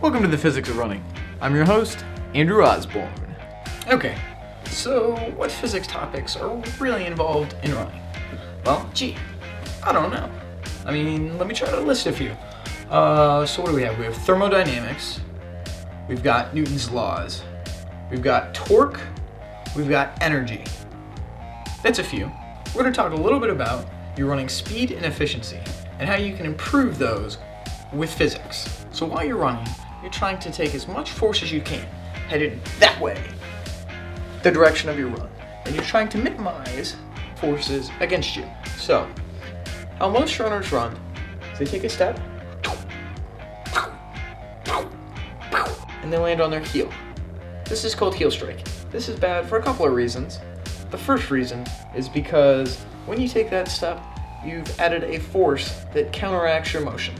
Welcome to the Physics of Running. I'm your host, Andrew Osborne. Okay, so what physics topics are really involved in running? Well, gee, I don't know. I mean, let me try to list a few. So what do we have? We have thermodynamics, we've got Newton's laws, we've got torque, we've got energy. That's a few. We're going to talk a little bit about your running speed and efficiency and how you can improve those with physics. So while you're running, you're trying to take as much force as you can, headed that way, the direction of your run, and you're trying to minimize forces against you. So, how most runners run is they take a step, and they land on their heel. This is called heel strike. This is bad for a couple of reasons. The first reason is because when you take that step, you've added a force that counteracts your motion.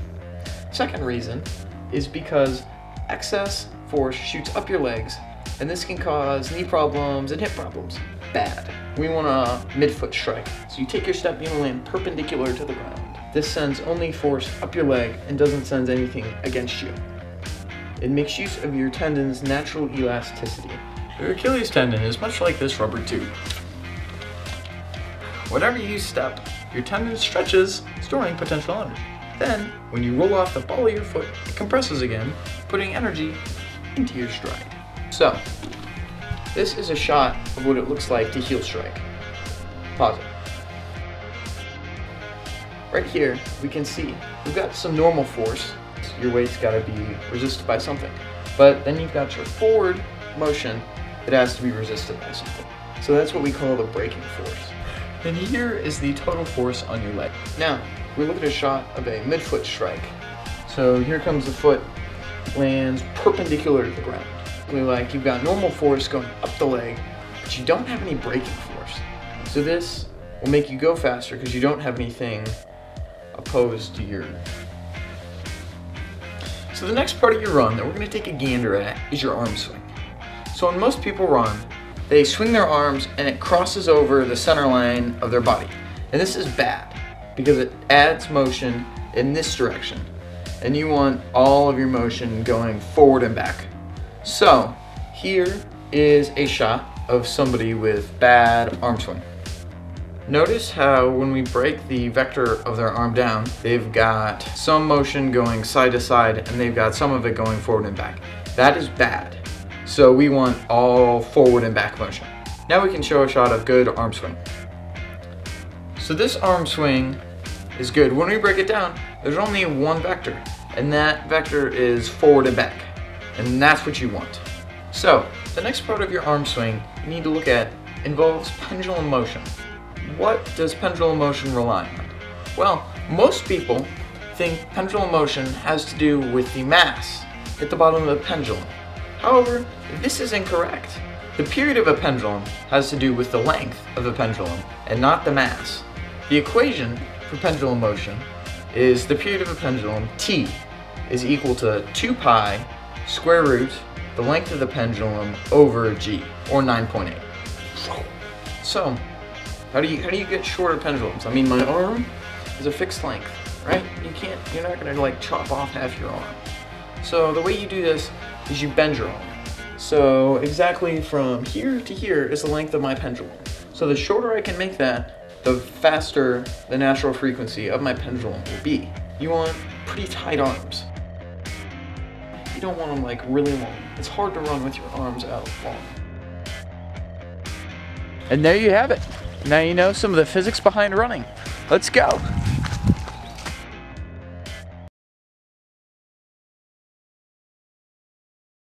Second reason is because excess force shoots up your legs, and this can cause knee problems and hip problems. Bad. We want a midfoot strike. So you take your step, you land perpendicular to the ground. This sends only force up your leg and doesn't send anything against you. It makes use of your tendon's natural elasticity. Your Achilles tendon is much like this rubber tube. Whenever you step, your tendon stretches, storing potential energy. Then, when you roll off the ball of your foot, it compresses again, putting energy into your stride. So, this is a shot of what it looks like to heel strike. Pause it. Right here, we can see we've got some normal force. Your weight's got to be resisted by something. But then you've got your forward motion that has to be resisted by something. So that's what we call the braking force. And here is the total force on your leg. Now, we look at a shot of a midfoot strike. So here comes the foot, lands perpendicular to the ground. Like you've got normal force going up the leg, but you don't have any braking force. So this will make you go faster because you don't have anything opposed to your... So the next part of your run that we're going to take a gander at is your arm swing. So when most people run, they swing their arms and it crosses over the center line of their body. And this is bad because it adds motion in this direction. And you want all of your motion going forward and back. So here is a shot of somebody with bad arm swing. Notice how when we break the vector of their arm down, they've got some motion going side to side and they've got some of it going forward and back. That is bad. So we want all forward and back motion. Now we can show a shot of good arm swing. So this arm swing is good. When we break it down, there's only one vector, and that vector is forward and back. And that's what you want. So the next part of your arm swing you need to look at involves pendulum motion. What does pendulum motion rely on? Well, most people think pendulum motion has to do with the mass at the bottom of the pendulum. However, this is incorrect. The period of a pendulum has to do with the length of the pendulum and not the mass. The equation for pendulum motion is the period of a pendulum, t, is equal to 2 pi square root the length of the pendulum over g, or 9.8. So, how do you get shorter pendulums? I mean, my arm is a fixed length, right? You're not gonna like chop off half your arm. So the way you do this is you bend your arm. So exactly from here to here is the length of my pendulum. So the shorter I can make that, the faster the natural frequency of my pendulum will be. You want pretty tight arms. You don't want them like really long. It's hard to run with your arms out long. And there you have it. Now you know some of the physics behind running. Let's go.